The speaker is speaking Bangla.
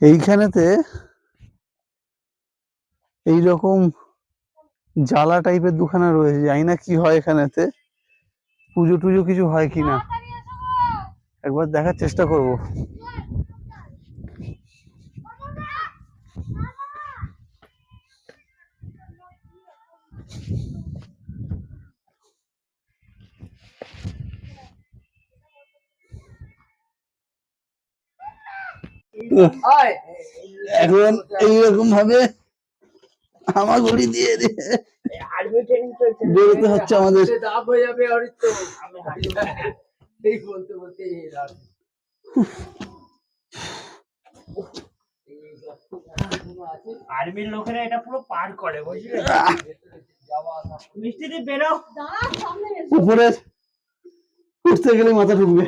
এইখানেতে এইরকম জ্বালা টাইপের দুখানা রয়েছে, জানি না কি হয় এখানেতে, পুজো টুজো কিছু হয় কিনা, একবার দেখার চেষ্টা করব। এখন এইরকম ভাবে আমার গড়ি দিয়ে দিয়ে বেরোতে হচ্ছে আমাদের। আর্মির লোকেরা এটা পুরো পার করে, বুঝলে? মিষ্টি দিয়ে বেরো, উপরে উঠতে গেলে মাথা ঢুকবে।